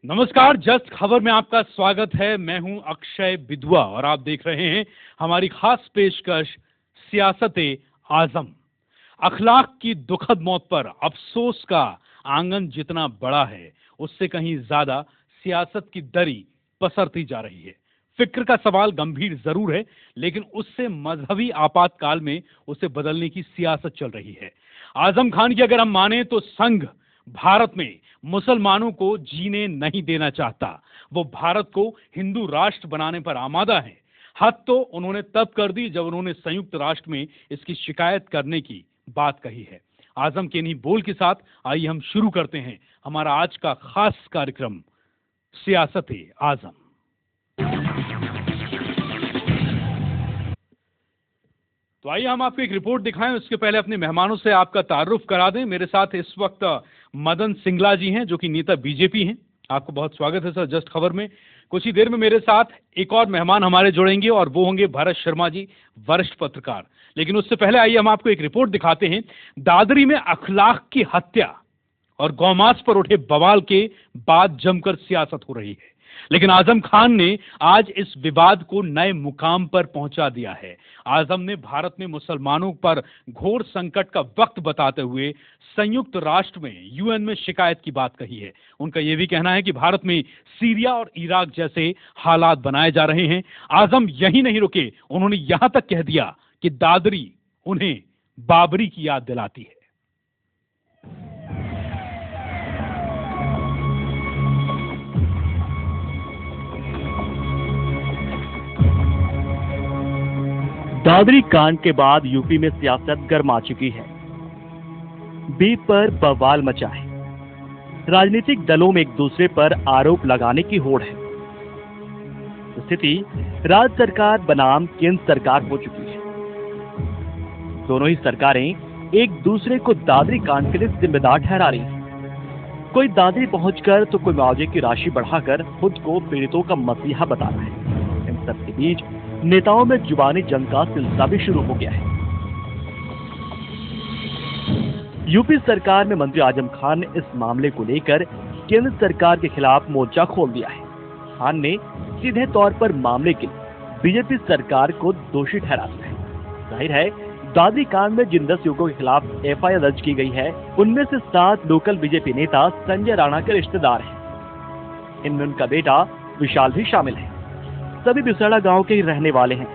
नमस्कार, जस्ट खबर में आपका स्वागत है। मैं हूं अक्षय बिदुआ और आप देख रहे हैं हमारी खास पेशकश सियासत-ए-आजम। अखलाक की दुखद मौत पर अफसोस का आंगन जितना बड़ा है, उससे कहीं ज्यादा सियासत की दरी पसरती जा रही है। फिक्र का सवाल गंभीर जरूर है, लेकिन उससे मजहबी आपातकाल में उसे बदलने की सियासत चल रही है। आजम खान की अगर हम माने तो संघ भारत में मुसलमानों को जीने नहीं देना चाहता। वो भारत को हिंदू राष्ट्र बनाने पर आमादा है। हद तो उन्होंने तब कर दी जब उन्होंने संयुक्त राष्ट्र में इसकी शिकायत करने की बात कही है। आजम के इन्हीं बोल के साथ आइए हम शुरू करते हैं हमारा आज का खास कार्यक्रम सियासत-ए-आजम। तो आइए हम आपको एक रिपोर्ट दिखाएं, उसके पहले अपने मेहमानों से आपका तारुफ करा दें। मेरे साथ इस वक्त मदन सिंगला जी हैं, जो कि नेता बीजेपी हैं। आपको बहुत स्वागत है सर जस्ट खबर में। कुछ ही देर में मेरे साथ एक और मेहमान हमारे जुड़ेंगे और वो होंगे भरत शर्मा जी, वरिष्ठ पत्रकार। लेकिन उससे पहले आइए हम आपको एक रिपोर्ट दिखाते हैं। दादरी में अखलाक की हत्या और गौमांस पर उठे बवाल के बाद जमकर सियासत हो रही है, लेकिन आजम खान ने आज इस विवाद को नए मुकाम पर पहुंचा दिया है। आजम ने भारत में मुसलमानों पर घोर संकट का वक्त बताते हुए संयुक्त राष्ट्र में यूएन में शिकायत की बात कही है। उनका यह भी कहना है कि भारत में सीरिया और इराक जैसे हालात बनाए जा रहे हैं। आजम यही नहीं रुके, उन्होंने यहां तक कह दिया कि दादरी उन्हें बाबरी की याद दिलाती है। दादरी कांड के बाद यूपी में सियासत गर्मा चुकी है। बीप पर बवाल मचा है। राजनीतिक दलों में एक दूसरे पर आरोप लगाने की होड़ है। स्थिति राज्य सरकार बनाम केंद्र सरकार हो चुकी है। दोनों ही सरकारें एक दूसरे को दादरी कांड के लिए जिम्मेदार ठहरा रही हैं। कोई दादरी पहुंचकर तो कोई मुआवजे की राशि बढ़ाकर खुद को पीड़ितों का मसीहा बता रहा है। इन सब के बीच नेताओं में जुबानी जंग का सिलसिला भी शुरू हो गया है। यूपी सरकार में मंत्री आजम खान ने इस मामले को लेकर केंद्र सरकार के खिलाफ मोर्चा खोल दिया है। खान ने सीधे तौर पर मामले के लिए बीजेपी सरकार को दोषी ठहरा दिया है। जाहिर है, दादरी कांड में जिन 10 युवकों के खिलाफ एफआईआर दर्ज की गई है, उनमें से 7 लोकल बीजेपी नेता संजय राणा के रिश्तेदार हैं। इनमें उनका बेटा विशाल भी शामिल है। सभी बिसड़ा गांव के ही रहने वाले हैं।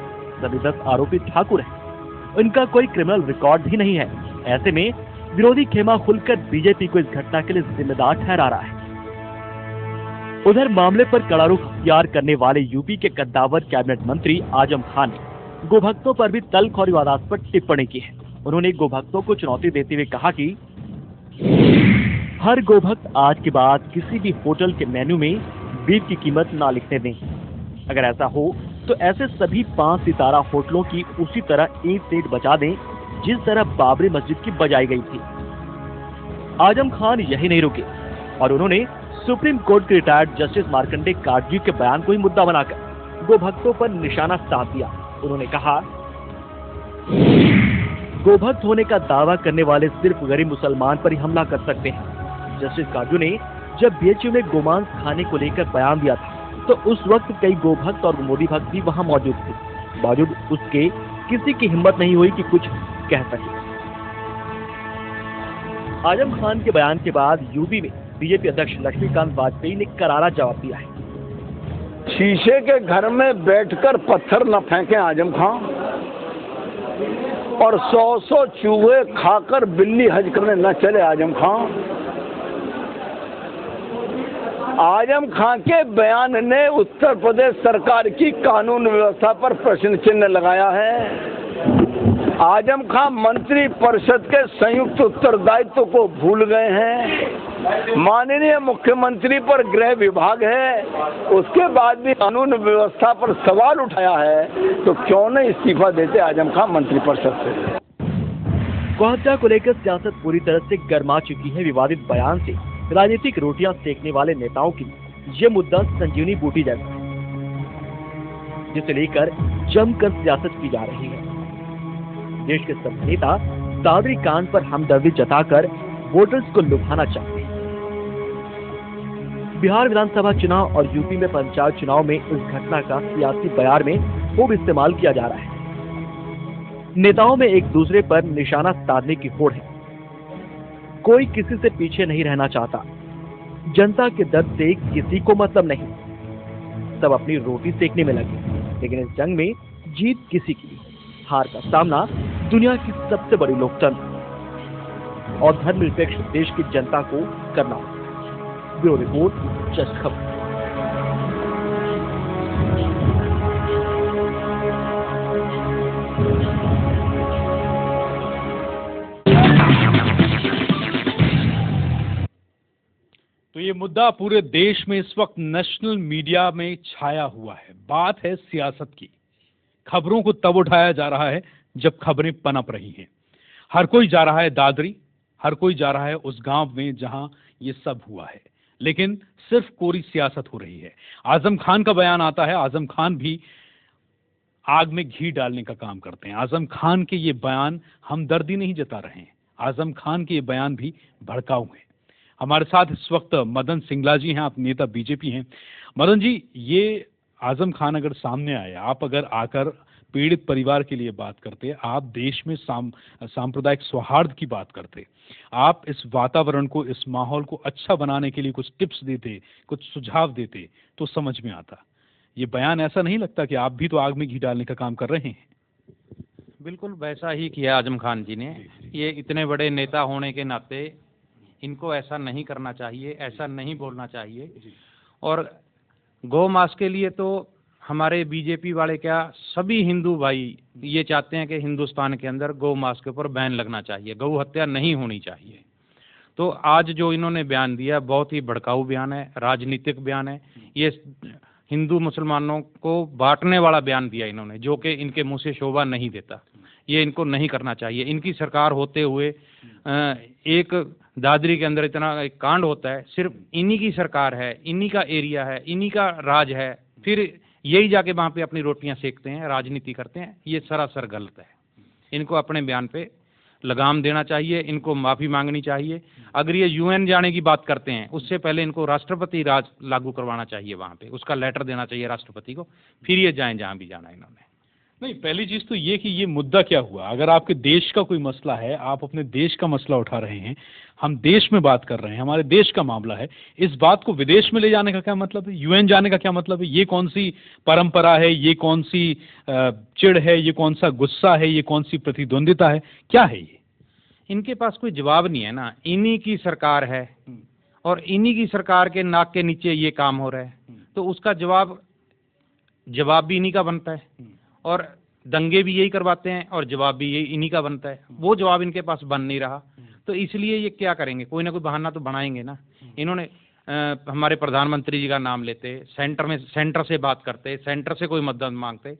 सभी 10 आरोपी ठाकुर हैं। उनका कोई क्रिमिनल रिकॉर्ड भी नहीं है। ऐसे में विरोधी खेमा खुलकर बीजेपी को इस घटना के लिए जिम्मेदार ठहरा रहा है। उधर मामले पर कड़ा रुख अख्तियार करने वाले यूपी के कद्दावर कैबिनेट मंत्री आजम खान ने गोभक्तों पर भी तल्ख और विवादास्पद टिप्पणी की है। उन्होंने गोभक्तों को चुनौती देते हुए कहा कि हर गोभक्त आज के बाद किसी भी होटल के मेन्यू में बीफ की कीमत ना लिखने दें। अगर ऐसा हो तो ऐसे सभी 5 सितारा होटलों की उसी तरह ईंट सीट बचा दें जिस तरह बाबरी मस्जिद की बजाई गई थी। आजम खान यही नहीं रुके और उन्होंने सुप्रीम कोर्ट के रिटायर्ड जस्टिस मार्कंडे काटजू के बयान को ही मुद्दा बनाकर गोभक्तों पर निशाना साध दिया। उन्होंने कहा, गोभक्त होने का दावा करने वाले सिर्फ गरीब मुसलमान पर ही हमला कर सकते हैं। जस्टिस काटजू ने जब बीएचयू में गोमांस खाने को लेकर बयान दिया था तो उस वक्त कई गोभक्त और मोदी भक्त भी वहां मौजूद थे। बावजूद उसके किसी की हिम्मत नहीं हुई कि कुछ कह सके। आजम खान के बयान के बाद यूपी में बीजेपी अध्यक्ष लक्ष्मीकांत वाजपेयी ने करारा जवाब दिया है। शीशे के घर में बैठकर पत्थर न फेंके आजम खान, और 100 चूहे खाकर बिल्ली हज करने न चले आजम खान। आजम खान के बयान ने उत्तर प्रदेश सरकार की कानून व्यवस्था पर प्रश्न चिन्ह लगाया है। आजम खान मंत्री परिषद के संयुक्त उत्तरदायित्व को भूल गए हैं। माननीय मुख्यमंत्री पर गृह विभाग है, उसके बाद भी कानून व्यवस्था पर सवाल उठाया है, तो क्यों नहीं इस्तीफा देते आजम खान मंत्री परिषद से। हत्या को लेकर सियासत पूरी तरह से गर्मा चुकी है। विवादित बयान से राजनीतिक रोटियां सेकने वाले नेताओं की ये मुद्दा संजीवनी बूटी जैसा है, जिसे लेकर जमकर सियासत की जा रही है। देश के सब नेता दादरी कांड पर हमदर्दी जताकर वोटर्स को लुभाना चाहते हैं। बिहार विधानसभा चुनाव और यूपी में पंचायत चुनाव में इस घटना का सियासी बयार में खूब इस्तेमाल किया जा रहा है। नेताओं में एक दूसरे पर निशाना साधने की होड़ है। कोई किसी से पीछे नहीं रहना चाहता। जनता के दर्द से किसी को मतलब नहीं। सब अपनी रोटी सेकने में लगे। लेकिन इस जंग में जीत किसी की, हार का सामना दुनिया की सबसे बड़ी लोकतंत्र और धर्मनिरपेक्ष देश की जनता को करना होगा। ब्यूरो रिपोर्ट, जस्ट खबर। तो ये मुद्दा पूरे देश में इस वक्त नेशनल मीडिया में छाया हुआ है। बात है सियासत की। खबरों को तब उठाया जा रहा है जब खबरें पनप रही हैं। हर कोई जा रहा है दादरी, हर कोई जा रहा है उस गांव में जहां ये सब हुआ है, लेकिन सिर्फ कोरी सियासत हो रही है। आजम खान का बयान आता है। आजम खान भी आग में घी डालने का काम करते हैं। आजम खान के ये बयान हमदर्दी नहीं जता रहे हैं। आजम खान के ये बयान भी भड़काऊ हैं। हमारे साथ इस वक्त मदन सिंगला जी हैं। आप नेता बीजेपी हैं। मदन जी, ये आजम खान अगर सामने आए, आप अगर आकर पीड़ित परिवार के लिए बात करते, आप देश में सांप्रदायिक सौहार्द की बात करते, आप इस वातावरण को, इस माहौल को अच्छा बनाने के लिए कुछ टिप्स देते, कुछ सुझाव देते, तो समझ में आता। ये बयान ऐसा नहीं लगता कि आप भी तो आग में घी डालने का काम कर रहे हैं? बिल्कुल वैसा ही किया आजम खान जी ने। ये इतने बड़े नेता होने के नाते इनको ऐसा नहीं करना चाहिए, ऐसा नहीं बोलना चाहिए। और गौ मास के लिए तो हमारे बीजेपी वाले क्या सभी हिंदू भाई ये चाहते हैं कि हिंदुस्तान के अंदर गौ मास के ऊपर बैन लगना चाहिए, गौ हत्या नहीं होनी चाहिए। तो आज जो इन्होंने बयान दिया बहुत ही भड़काऊ बयान है, राजनीतिक बयान है। ये हिंदू मुसलमानों को बांटने वाला बयान दिया इन्होंने, जो कि इनके मुंह से शोभा नहीं देता। ये इनको नहीं करना चाहिए। इनकी सरकार होते हुए एक दादरी के अंदर इतना एक कांड होता है, सिर्फ इन्हीं की सरकार है, इन्हीं का एरिया है, इन्हीं का राज है, फिर यही जाके वहाँ पे अपनी रोटियां सेकते हैं, राजनीति करते हैं। ये सरासर गलत है। इनको अपने बयान पे लगाम देना चाहिए, इनको माफ़ी मांगनी चाहिए। अगर ये यूएन जाने की बात करते हैं, उससे पहले इनको राष्ट्रपति राज लागू करवाना चाहिए, वहाँ पे उसका लेटर देना चाहिए राष्ट्रपति को, फिर ये जाएं जहाँ भी जाना इन्होंने। नहीं, पहली चीज तो ये कि ये मुद्दा क्या हुआ। अगर आपके देश का कोई मसला है, आप अपने देश का मसला उठा रहे हैं, हम देश में बात कर रहे हैं, हमारे देश का मामला है, इस बात को विदेश में ले जाने का क्या मतलब है? यूएन जाने का क्या मतलब है? ये कौन सी परंपरा है? ये कौन सी चिढ़ है? ये कौन सा गुस्सा है? ये कौन सी प्रतिद्वंदिता है? क्या है ये? इनके पास कोई जवाब नहीं है ना। इन्हीं की सरकार है और इन्हीं की सरकार के नाक के नीचे ये काम हो रहा है, तो उसका जवाब भी इन्हीं का बनता है। और दंगे भी यही करवाते हैं और जवाब भी यही इन्हीं का बनता है। वो जवाब इनके पास बन नहीं रहा, तो इसलिए ये क्या करेंगे, कोई ना कोई बहाना तो बनाएंगे ना। इन्होंने हमारे प्रधानमंत्री जी का नाम लेते, सेंटर से बात करते, सेंटर से कोई मदद मांगते,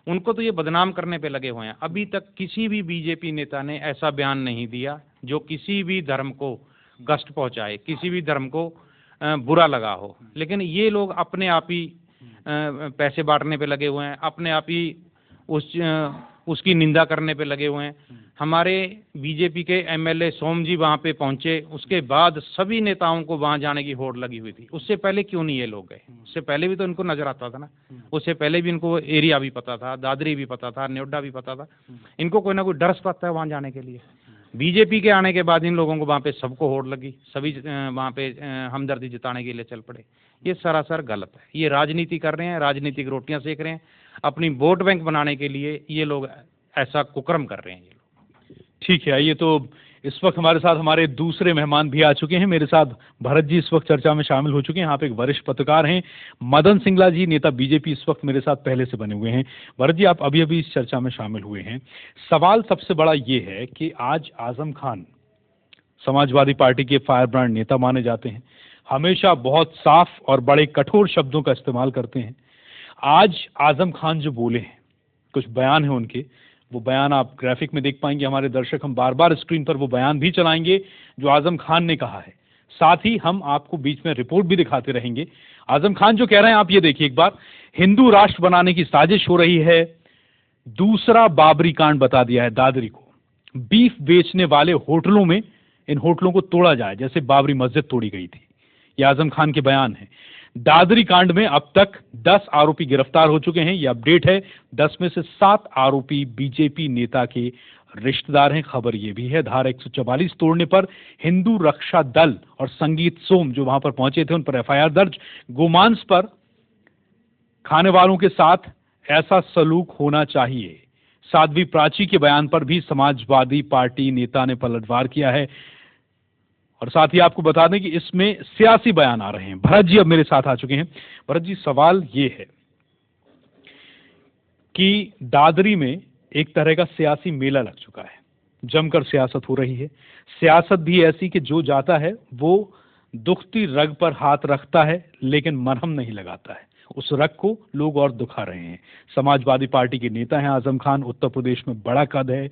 उनको तो ये बदनाम करने पे लगे हुए हैं। अभी तक किसी भी बीजेपी नेता ने ऐसा बयान नहीं दिया जो किसी भी धर्म को कष्ट पहुंचाए, किसी भी धर्म को बुरा लगा हो। लेकिन ये लोग अपने आप ही पैसे बांटने पे लगे हुए हैं, अपने आप ही उसकी निंदा करने पे लगे हुए हैं। हमारे बीजेपी के एमएलए सोम जी वहाँ पे पहुँचे, उसके बाद सभी नेताओं को वहाँ जाने की होड़ लगी हुई थी। उससे पहले क्यों नहीं ये लोग गए? उससे पहले भी तो इनको नजर आता था ना। उससे पहले भी इनको एरिया भी पता था, दादरी भी पता था, न्योडा भी पता था। इनको कोई ना कोई डर सताता है वहाँ जाने के लिए। बीजेपी के आने के बाद इन लोगों को वहाँ पे सबको होड़ लगी, सभी वहाँ पे हमदर्दी जताने के लिए चल पड़े। ये सरासर गलत है। ये राजनीति कर रहे हैं, राजनीतिक रोटियां सेक रहे हैं, अपनी वोट बैंक बनाने के लिए ये लोग ऐसा कुकर्म कर रहे हैं। ये लोग ठीक है। आइए, तो इस वक्त हमारे साथ हमारे दूसरे मेहमान भी आ चुके हैं। मेरे साथ भरत जी इस वक्त चर्चा में शामिल हो चुके हैं। यहाँ पे एक वरिष्ठ पत्रकार हैं, मदन सिंगला जी, नेता बीजेपी, इस वक्त मेरे साथ पहले से बने हुए हैं। भरत जी, आप अभी अभी इस चर्चा में शामिल हुए हैं। सवाल सबसे बड़ा ये है कि आज आजम खान समाजवादी पार्टी के फायर ब्रांड नेता माने जाते हैं, हमेशा बहुत साफ और बड़े कठोर शब्दों का इस्तेमाल करते हैं। आज आजम खान जो बोले हैं, कुछ बयान है उनके, वो बयान आप ग्राफिक में देख पाएंगे हमारे दर्शक। हम बार बार स्क्रीन पर वो बयान भी चलाएंगे जो आजम खान ने कहा है। साथ ही हम आपको बीच में रिपोर्ट भी दिखाते रहेंगे। आजम खान जो कह रहे हैं आप ये देखिए एक बार, हिंदू राष्ट्र बनाने की साजिश हो रही है। दूसरा बाबरी कांड बता दिया है दादरी को। बीफ बेचने वाले होटलों में इन होटलों को तोड़ा जाए जैसे बाबरी मस्जिद तोड़ी गई थी। ये आजम खान के बयान हैं। दादरी कांड में अब तक 10 आरोपी गिरफ्तार हो चुके हैं, ये अपडेट है। 10 में से 7 आरोपी बीजेपी नेता के रिश्तेदार हैं। खबर यह भी है, धारा 144 तोड़ने पर हिंदू रक्षा दल और संगीत सोम जो वहां पर पहुंचे थे उन पर एफआईआर दर्ज। गोमांस पर खाने वालों के साथ ऐसा सलूक होना चाहिए। साध्वी प्राची के बयान पर भी समाजवादी पार्टी नेता ने पलटवार किया है। और साथ ही आपको बता दें कि इसमें सियासी बयान आ रहे हैं। भरत जी अब मेरे साथ आ चुके हैं। भरत जी, सवाल ये है कि दादरी में एक तरह का सियासी मेला लग चुका है, जमकर सियासत हो रही है। सियासत भी ऐसी कि जो जाता है वो दुखती रग पर हाथ रखता है लेकिन मरहम नहीं लगाता है। उस रग को लोग और दुखा रहे हैं। समाजवादी पार्टी के नेता हैं आजम खान, उत्तर प्रदेश में बड़ा कद है,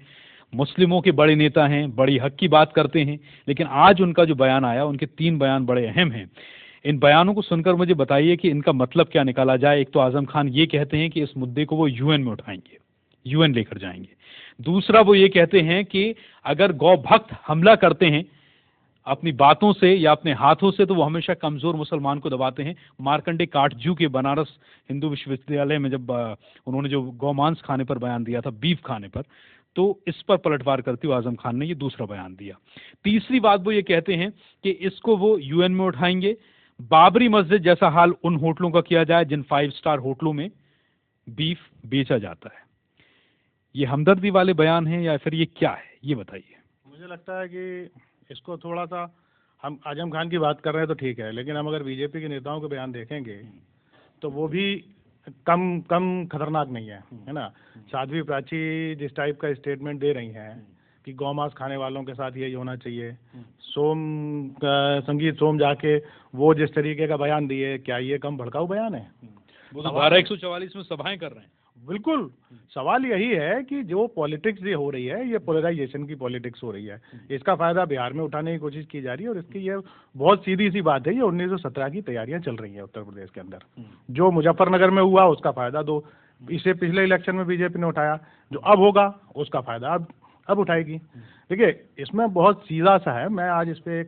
मुस्लिमों के बड़े नेता हैं, बड़ी हक की बात करते हैं। लेकिन आज उनका जो बयान आया, उनके 3 बयान बड़े अहम हैं। इन बयानों को सुनकर मुझे बताइए कि इनका मतलब क्या निकाला जाए। एक तो आजम खान ये कहते हैं कि इस मुद्दे को वो यूएन में उठाएंगे, यूएन लेकर जाएंगे। दूसरा, वो ये कहते हैं कि अगर गौ भक्त हमला करते हैं अपनी बातों से या अपने हाथों से तो वो हमेशा कमजोर मुसलमान को दबाते हैं। मार्कंडे काटजू के बनारस हिंदू विश्वविद्यालय में जब उन्होंने जो गौमांस खाने पर बयान दिया था, बीफ खाने पर, तो इस पर पलटवार करते हुए आजम खान ने ये दूसरा बयान दिया। तीसरी बात वो ये कहते हैं कि इसको वो यूएन में उठाएंगे। बाबरी मस्जिद जैसा हाल उन होटलों का किया जाए जिन 5 स्टार होटलों में बीफ बेचा जाता है। ये हमदर्दी वाले बयान हैं या फिर ये क्या है, ये बताइए। मुझे लगता है कि इसको थोड़ा सा, हम आजम खान की बात कर रहे हैं तो ठीक है, लेकिन हम अगर बीजेपी के नेताओं के बयान देखेंगे तो वो भी कम खतरनाक नहीं है ना। साध्वी प्राची जिस टाइप का स्टेटमेंट दे रही हैं कि गौमांस खाने वालों के साथ यही होना चाहिए, संगीत सोम जाके वो जिस तरीके का बयान दिए, क्या ये कम भड़काऊ बयान है? वो तो धारा 144 में सभाएं कर रहे हैं। बिल्कुल, सवाल यही है कि जो पॉलिटिक्स ये हो रही है, ये पोलराइजेशन की पॉलिटिक्स हो रही है, इसका फायदा बिहार में उठाने की कोशिश की जा रही है। और इसकी ये बहुत सीधी सी बात है, ये 1917 की तैयारियां चल रही है उत्तर प्रदेश के अंदर। जो मुजफ्फरनगर में हुआ उसका फायदा दो, इसे पिछले इलेक्शन में बीजेपी ने उठाया, जो अब होगा उसका फायदा अब उठाएगी। देखिए, इसमें बहुत सीधा सा है। मैं आज इस पे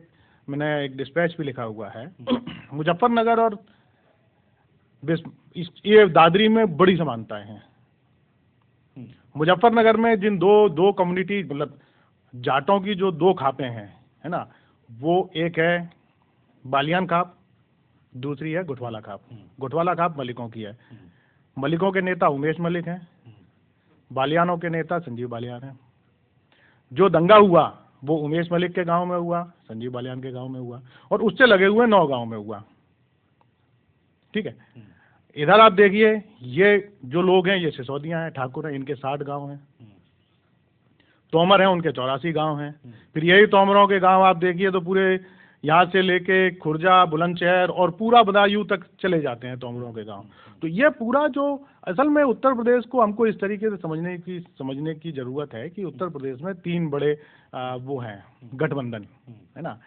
मैंने एक डिस्पैच भी लिखा हुआ है। मुजफ्फरनगर और ये दादरी में बड़ी समानताएं हैं। मुजफ्फरनगर में जिन दो कम्युनिटी, मतलब जाटों की जो 2 खापें हैं, है ना, वो एक है बालियान खाप, दूसरी है गुठवाला खाप। गुठवाला खाप मलिकों की है। मलिकों के नेता उमेश मलिक हैं, बालियानों के नेता संजीव बालियान हैं। जो दंगा हुआ वो उमेश मलिक के गांव में हुआ, संजीव बालियान के गांव में हुआ, और उससे लगे हुए 9 गांव में हुआ। ठीक है, इधर आप देखिए, ये जो लोग हैं ये सिसोदियां हैं, ठाकुर हैं, इनके 60 गांव हैं। तोमर हैं, उनके 84 गांव हैं। फिर यही तोमरों के गांव आप देखिए तो पूरे यहाँ से लेके खुर्जा, बुलंदशहर और पूरा बदायूं तक चले जाते हैं तोमरों के गांव। तो ये पूरा जो असल में उत्तर प्रदेश को हमको इस तरीके से समझने की जरूरत है कि उत्तर प्रदेश में 3 बड़े वो हैं गठबंधन, है ना।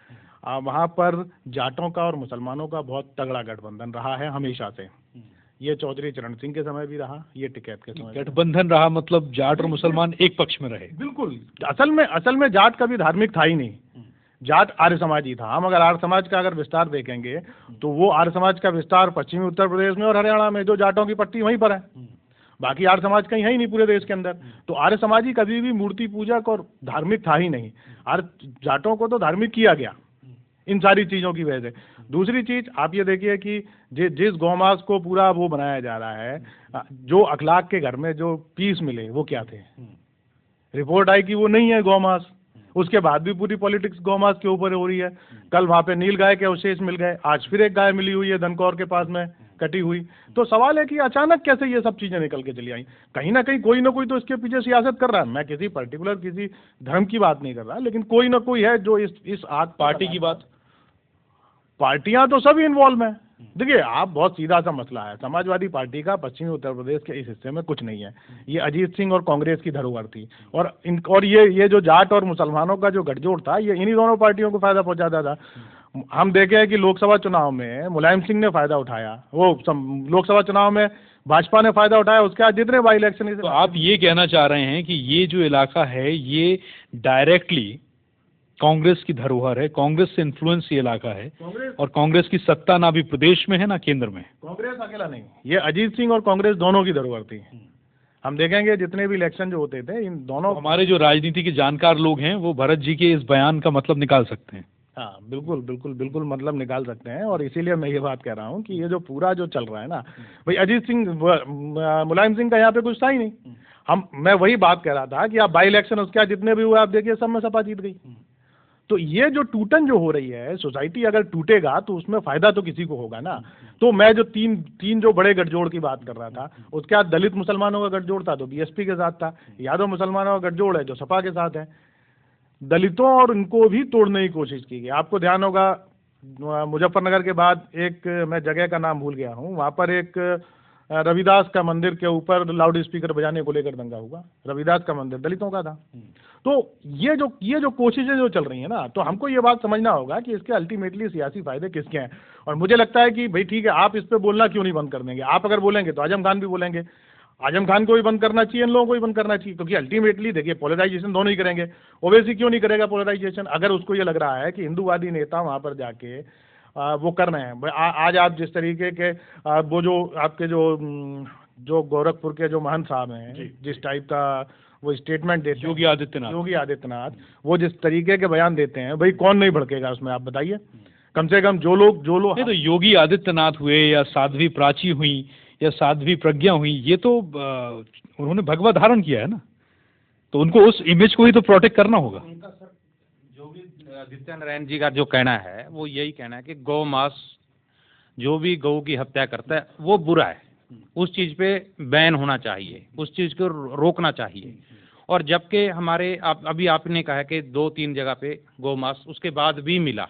वहाँ पर जाटों का और मुसलमानों का बहुत तगड़ा गठबंधन रहा है हमेशा से। ये चौधरी चरण सिंह के समय भी रहा, ये टिकैत के समय गठबंधन रहा, मतलब जाट और मुसलमान एक पक्ष में रहे। बिल्कुल, असल में जाट कभी धार्मिक था ही नहीं, जाट आर्य समाज ही था। हम अगर आर्य समाज का अगर विस्तार देखेंगे तो वो आर्य समाज का विस्तार पश्चिमी उत्तर प्रदेश में और हरियाणा में, जो जाटों की पट्टी वहीं पर है। बाकी आर्य समाज कहीं है ही नहीं पूरे देश के अंदर। तो आर्य समाज ही कभी भी मूर्ति पूजक और धार्मिक था ही नहीं। आर्य जाटों को तो धार्मिक किया गया इन सारी चीज़ों की वजह से। दूसरी चीज़ आप ये देखिए कि जिस गौमांस को पूरा वो बनाया जा रहा है, जो अखलाक के घर में जो पीस मिले वो क्या थे? रिपोर्ट आई कि वो नहीं है गौमांस। उसके बाद भी पूरी पॉलिटिक्स गौमांस के ऊपर हो रही है। कल वहाँ पे नील गाय के अवशेष मिल गए, आज फिर एक गाय मिली हुई है धनकौर के पास में कटी हुई। तो सवाल है कि अचानक कैसे ये सब चीज़ें निकल के चली आई? कहीं ना कहीं कोई ना कोई तो इसके पीछे सियासत कर रहा है। मैं किसी पर्टिकुलर किसी धर्म की बात नहीं कर रहा, लेकिन कोई ना कोई है जो इस आग पार्टी की बात, पार्टियां तो सभी इन्वॉल्व हैं। देखिए, आप बहुत सीधा सा मसला है, समाजवादी पार्टी का पश्चिमी उत्तर प्रदेश के इस हिस्से में कुछ नहीं है। ये अजीत सिंह और कांग्रेस की धरोहर थी, और ये जो जाट और मुसलमानों का जो गठजोड़ था, ये इन्हीं दोनों पार्टियों को फायदा पहुंचाता था। हम देखे हैं कि लोकसभा चुनाव में मुलायम सिंह ने फायदा उठाया, वो लोकसभा चुनाव में भाजपा ने फायदा उठाया, उसके बाद जितने बाई इलेक्शन। तो आप ये कहना चाह रहे हैं कि ये जो इलाका है ये डायरेक्टली कांग्रेस की धरोहर है, कांग्रेस से इन्फ्लुएंस ये इलाका है, और कांग्रेस की सत्ता ना भी प्रदेश में है ना केंद्र में। कांग्रेस अकेला नहीं, ये अजीत सिंह और कांग्रेस दोनों की धरोहर थी। हम देखेंगे जितने भी इलेक्शन जो होते थे इन दोनों, हमारे जो राजनीति के जानकार लोग हैं वो भरत जी के इस बयान का मतलब निकाल सकते हैं। हाँ बिल्कुल बिल्कुल बिल्कुल मतलब निकाल सकते हैं। और इसीलिए मैं ये बात कह रहा हूँ कि ये जो पूरा जो चल रहा है ना भाई, अजीत सिंह मुलायम सिंह का यहाँ पे कुछ था ही नहीं। मैं वही बात कह रहा था कि आप बाई इलेक्शन उसके बाद जितने भी हुए आप देखिए सब में सपा जीत गई। तो ये जो टूटन जो हो रही है, सोसाइटी अगर टूटेगा तो उसमें फायदा तो किसी को होगा ना। तो मैं जो तीन जो बड़े गठजोड़ की बात कर रहा था, उसके बाद दलित मुसलमानों का गठजोड़ था तो बीएसपी के साथ था, यादव मुसलमानों का गठजोड़ है जो सपा के साथ है। दलितों और इनको भी तोड़ने की कोशिश की गई। आपको ध्यान होगा मुजफ्फरनगर के बाद एक, मैं जगह का नाम भूल गया हूँ, वहाँ पर एक रविदास का मंदिर के ऊपर लाउड स्पीकर बजाने को लेकर दंगा हुआ। रविदास का मंदिर दलितों का था। तो ये जो कोशिशें जो चल रही हैं ना, तो हमको ये बात समझना होगा कि इसके अल्टीमेटली सियासी फायदे किसके हैं। और मुझे लगता है कि भाई ठीक है, आप इस पे बोलना क्यों नहीं बंद कर देंगे। आप अगर बोलेंगे तो आजम खान भी बोलेंगे, आजम खान को भी बंद करना चाहिए, इन लोगों को भी बंद करना चाहिए, क्योंकि अल्टीमेटली देखिए पोलराइजेशन दोनों ही करेंगे। ओवैसी क्यों नहीं करेगा पोलराइजेशन, अगर उसको ये लग रहा है कि हिंदूवादी नेता वहाँ पर जाके वो कर रहे हैं। आज आप जिस तरीके के वो जो आपके जो गोरखपुर के जो महंत साहब हैं, जिस टाइप का वो स्टेटमेंट देते हैं, योगी आदित्यनाथ वो जिस तरीके के बयान देते हैं, भाई कौन नहीं भड़केगा उसमें, आप बताइए। कम से कम जो लोग नहीं तो योगी आदित्यनाथ हुए या साध्वी प्राची हुई या साध्वी प्रज्ञा हुई, ये तो उन्होंने भगवा धारण किया है ना, तो उनको उस इमेज को ही तो प्रोटेक्ट करना होगा। उनका सर योगी आदित्य नारायण जी का जो कहना है वो यही कहना है कि गौ मांस, जो भी गौ की हत्या करता है वो बुरा है, उस चीज़ पे बैन होना चाहिए, उस चीज़ को रोकना चाहिए। और जबकि हमारे अभी आपने कहा कि 2-3 जगह पे गौ मांस उसके बाद भी मिला,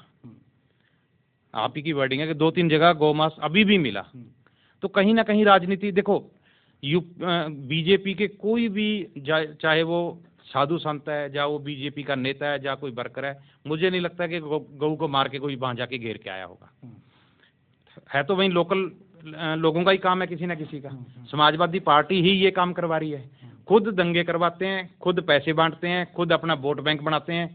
आप ही की वर्डिंग है कि 2-3 जगह गौ मांस अभी भी मिला, तो कहीं ना कहीं राजनीति देखो, बीजेपी के कोई भी चाहे वो साधु संत है, चाहे वो बीजेपी का नेता है, चाहे कोई वर्कर है, मुझे नहीं लगता कि गऊ को मार के कोई वहां जाके घेर के आया होगा। है तो वहीं लोकल लोगों का ही काम है, किसी ना किसी का। समाजवादी पार्टी ही ये काम करवा रही है, खुद दंगे करवाते हैं, खुद पैसे बांटते हैं, खुद अपना वोट बैंक बनाते हैं।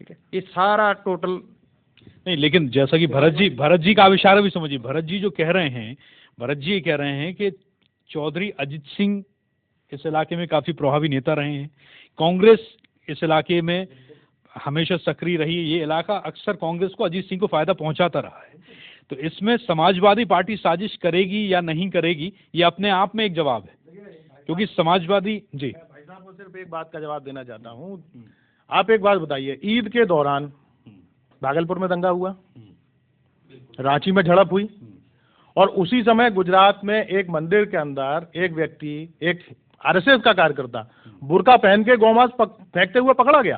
ठीक है, ये सारा टोटल नहीं। लेकिन जैसा कि भरत जी का आप इशारा भी समझिए, भरत जी जो कह रहे हैं, भरत जी कह रहे हैं कि चौधरी अजित सिंह इस इलाके में काफी प्रभावी नेता रहे हैं, कांग्रेस इस इलाके में हमेशा सक्रिय रही है, ये इलाका अक्सर कांग्रेस को, अजीत सिंह को फायदा पहुंचाता रहा है। तो इसमें समाजवादी पार्टी साजिश करेगी या नहीं करेगी, ये अपने आप में एक जवाब है, क्योंकि समाजवादी जी। भाई साहब को सिर्फ एक बात का जवाब देना चाहता हूँ। आप एक बात बताइए, ईद के दौरान भागलपुर में दंगा हुआ, रांची में झड़प हुई, और उसी समय गुजरात में एक मंदिर के अंदर एक व्यक्ति, एक आरएसएस का कार्यकर्ता बुर्का पहन के गौमांस फेंकते हुए पकड़ा गया।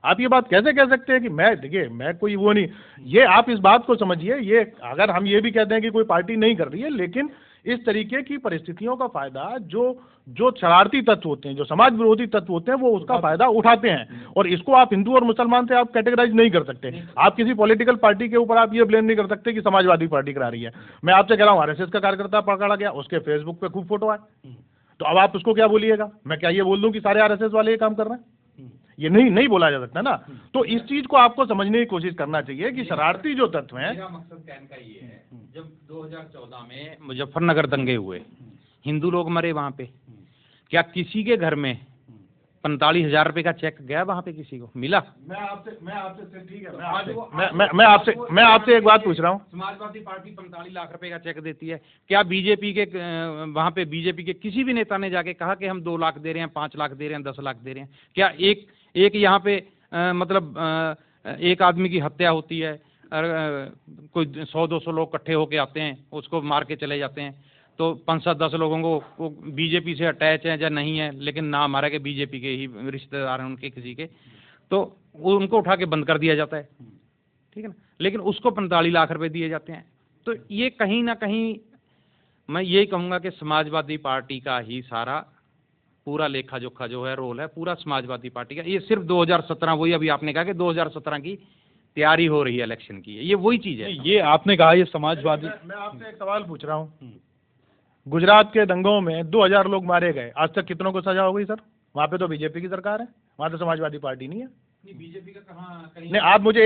आप ये बात कैसे कह सकते हैं कि मैं कोई वो नहीं। ये आप इस बात को समझिए, ये अगर हम ये भी कहते हैं कि कोई पार्टी नहीं कर रही है, लेकिन इस तरीके की परिस्थितियों का फायदा जो शरारती तत्व होते हैं, जो समाज विरोधी तत्व होते हैं, वो उसका फायदा उठाते हैं। और इसको आप हिंदू और मुसलमान से आप कैटेगराइज नहीं कर सकते। आप किसी पॉलिटिकल पार्टी के ऊपर आप ये ब्लेम नहीं कर सकते कि समाजवादी पार्टी करा रही है। मैं आपसे कह रहा हूँ, आरएसएस का कार्यकर्ता पकड़ा गया, उसके फेसबुक पे खूब फोटो आए, तो अब आप उसको क्या बोलिएगा? मैं क्या ये बोल दूं कि सारे आरएसएस वाले ये काम कर रहे हैं? ये नहीं बोला जा सकता ना। तो इस चीज को आपको समझने की कोशिश करना चाहिए कि शरारती जो तत्व हैं। मेरा मकसद कहने का ये है, जब 2014 में मुजफ्फरनगर दंगे हुए, हिंदू लोग मरे वहां पे, क्या किसी के घर में 45,000 रुपए का चेक गया वहां पे, किसी को मिला? मैं आपसे ठीक है, मैं आपसे एक बात पूछ रहा हूँ। समाजवादी पार्टी 45 लाख रुपए का चेक देती है, क्या बीजेपी के वहां पे बीजेपी के किसी भी नेता ने जाके कहा कि हम 2 लाख दे रहे हैं, 5 लाख दे रहे हैं, 10 लाख दे रहे हैं? क्या एक यहाँ पे मतलब एक आदमी की हत्या होती है, कोई 100-200 लोग इकट्ठे होके आते हैं, उसको मार के चले जाते हैं, तो 5-7-10 लोगों को बीजेपी से अटैच है या नहीं है, लेकिन नाम आ रहा है कि बीजेपी के ही रिश्तेदार हैं उनके किसी के, तो उनको उठा के बंद कर दिया जाता है। ठीक है ना, लेकिन उसको 45 लाख रुपए दिए जाते हैं। तो ये कहीं ना कहीं मैं यही कहूँगा कि समाजवादी पार्टी का ही सारा पूरा लेखा जोखा जो है, रोल है पूरा समाजवादी पार्टी का। ये सिर्फ 2017, वही अभी आपने कहा कि 2017 की तैयारी हो रही है इलेक्शन की, ये वही चीज़ है। ये आपने कहा ये समाजवादी। मैं आपसे एक सवाल पूछ रहा हूँ, गुजरात के दंगों में 2000 लोग मारे गए, आज तक कितनों को सजा हो गई सर? वहाँ पे तो बीजेपी की सरकार है, वहाँ तो समाजवादी पार्टी नहीं है। बीजेपी का कहाँ कहीं नहीं, आप मुझे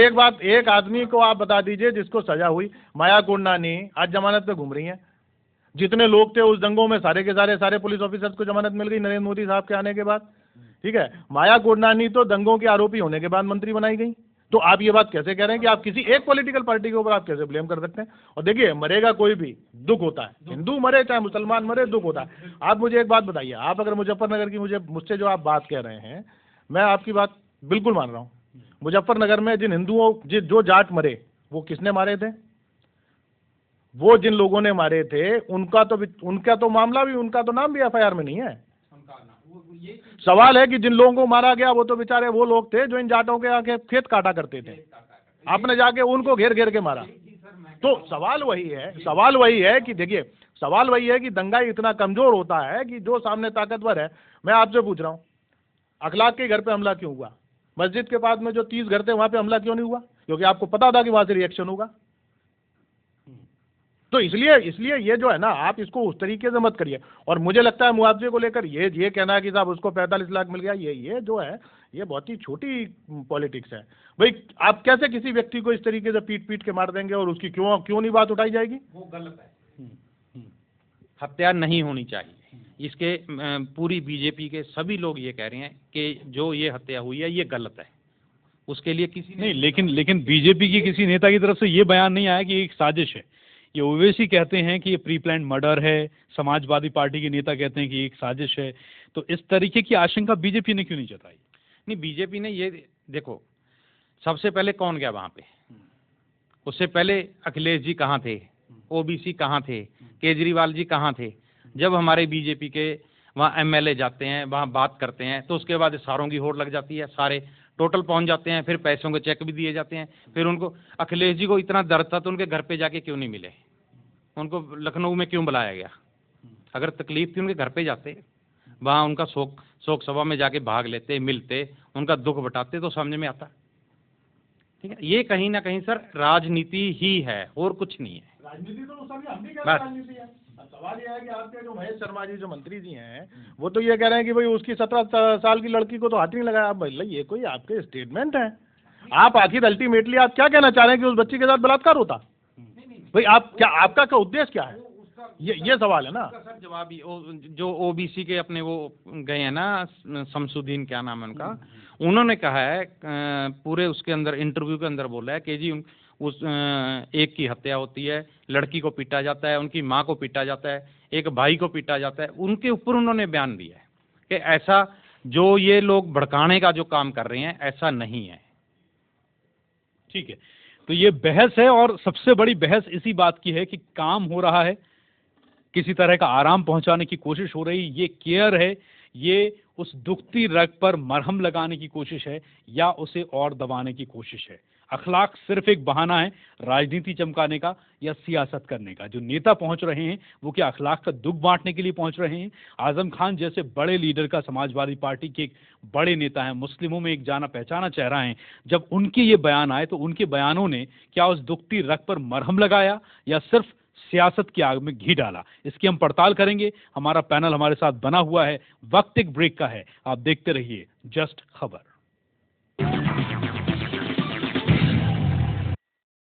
एक आदमी को आप बता दीजिए जिसको सजा हुई। माया गुरनानी आज जमानत पे घूम रही हैं। जितने लोग थे उस दंगों में सारे के सारे पुलिस ऑफिसर्स को जमानत मिल गई नरेंद्र मोदी साहब के आने के बाद। ठीक है, माया गुरनानी तो दंगों के आरोपी होने के बाद मंत्री बनाई गई। तो आप ये बात कैसे कह रहे हैं कि आप किसी एक पॉलिटिकल पार्टी के ऊपर आप कैसे ब्लेम कर सकते हैं? और देखिए, मरेगा कोई भी, दुख होता है, हिंदू मरे चाहे मुसलमान मरे, दुख होता है। आप मुझे एक बात बताइए, आप अगर मुजफ्फरनगर की मुझसे जो आप बात कह रहे हैं, मैं आपकी बात बिल्कुल मान रहा हूँ। मुजफ्फरनगर में जिन हिंदुओं जो जाट मरे, वो किसने मारे थे? वो जिन लोगों ने मारे थे उनका तो मामला भी, उनका तो नाम भी एफआईआर में नहीं है। सवाल है कि जिन लोगों को मारा गया वो तो बेचारे वो लोग थे जो इन जाटों के आके खेत काटा करते थे। आपने जाके उनको घेर घेर के मारा। तो सवाल वही है कि देखिए, सवाल वही है कि दंगा इतना कमजोर होता है कि जो सामने ताकतवर है। मैं आपसे पूछ रहा हूँ, अखलाक के घर पे हमला क्यों हुआ? मस्जिद के पास में जो 30 घर थे वहां पे हमला क्यों नहीं हुआ? क्योंकि आपको पता था कि वहां से रिएक्शन होगा। तो इसलिए ये जो है ना, आप इसको उस तरीके से मत करिए। और मुझे लगता है मुआवजे को लेकर ये कहना है कि साहब उसको 45 लाख मिल गया, ये जो है ये बहुत ही छोटी पॉलिटिक्स है। भाई, आप कैसे किसी व्यक्ति को इस तरीके से पीट के मार देंगे और उसकी क्यों नहीं बात उठाई जाएगी? वो गलत है। हत्या नहीं होनी चाहिए। इसके पूरी बीजेपी के सभी लोग ये कह रहे हैं कि जो ये हत्या हुई है ये गलत है। उसके लिए किसी नहीं, लेकिन बीजेपी की किसी नेता की तरफ से ये बयान नहीं आया कि एक साजिश है। ये ओवैसी कहते हैं कि ये प्री प्लान मर्डर है, समाजवादी पार्टी के नेता कहते हैं कि एक साजिश है। तो इस तरीके की आशंका बीजेपी ने क्यों नहीं जताई? नहीं, बीजेपी ने ये देखो, सबसे पहले कौन गया वहां पे? उससे पहले अखिलेश जी कहाँ थे? ओबीसी कहाँ थे? केजरीवाल जी कहाँ थे? जब हमारे बीजेपी के वहाँ एमएलए जाते हैं, वहाँ बात करते हैं, तो उसके बाद सारों की होड़ लग जाती है, सारे टोटल पहुंच जाते हैं, फिर पैसों के चेक भी दिए जाते हैं। फिर उनको, अखिलेश जी को इतना दर्द था तो उनके घर पे जाके क्यों नहीं मिले? उनको लखनऊ में क्यों बुलाया गया? अगर तकलीफ थी उनके घर पे जाते, वहाँ उनका शोक सभा में जाके भाग लेते, मिलते, उनका दुख बताते तो समझ में आता। ठीक है, ये कहीं ना कहीं सर राजनीति ही है और कुछ नहीं है। राजनीति तो हम भी कहते हैं राजनीति है। सवाल ये है कि आपके जो महेश शर्मा जी जो मंत्री जी हैं, वो तो ये कह रहे हैं कि भाई उसकी 17 साल की लड़की को तो हाथ नहीं लगाया। भाई ये कोई आपके स्टेटमेंट है? आप आखिर अल्टीमेटली आप क्या कहना चाह रहे हैं कि उस बच्ची के साथ बलात्कार होता? भाई आपका क्या उद्देश्य क्या है? ये सवाल है ना सर। जवाब जो ओबीसी के अपने वो गए हैं ना, शमसुद्दीन क्या नाम है उनका, उन्होंने कहा है पूरे उसके अंदर इंटरव्यू के अंदर बोला है कि जी उस एक की हत्या होती है, लड़की को पीटा जाता है, उनकी माँ को पीटा जाता है, एक भाई को पीटा जाता है। उनके ऊपर उन्होंने बयान दिया है कि ऐसा जो ये लोग भड़काने का जो काम कर रहे हैं ऐसा नहीं है। ठीक है, तो ये बहस है और सबसे बड़ी बहस इसी बात की है कि काम हो रहा है, किसी तरह का आराम पहुंचाने की कोशिश हो रही, ये केयर है, ये उस दुखती रग पर मरहम लगाने की कोशिश है या उसे और दबाने की कोशिश है। अखलाक सिर्फ एक बहाना है राजनीति चमकाने का या सियासत करने का। जो नेता पहुंच रहे हैं वो क्या अखलाक का दुख बांटने के लिए पहुंच रहे हैं? आजम खान जैसे बड़े लीडर का, समाजवादी पार्टी के एक बड़े नेता हैं, मुस्लिमों में एक जाना पहचाना चेहरा है, जब उनके ये बयान आए तो उनके बयानों ने क्या उस दुखती रग पर मरहम लगाया या सिर्फ सियासत की आग में घी डाला? इसकी हम पड़ताल करेंगे। हमारा पैनल हमारे साथ बना हुआ है। वक्त एक ब्रेक का है, आप देखते रहिए जस्ट खबर।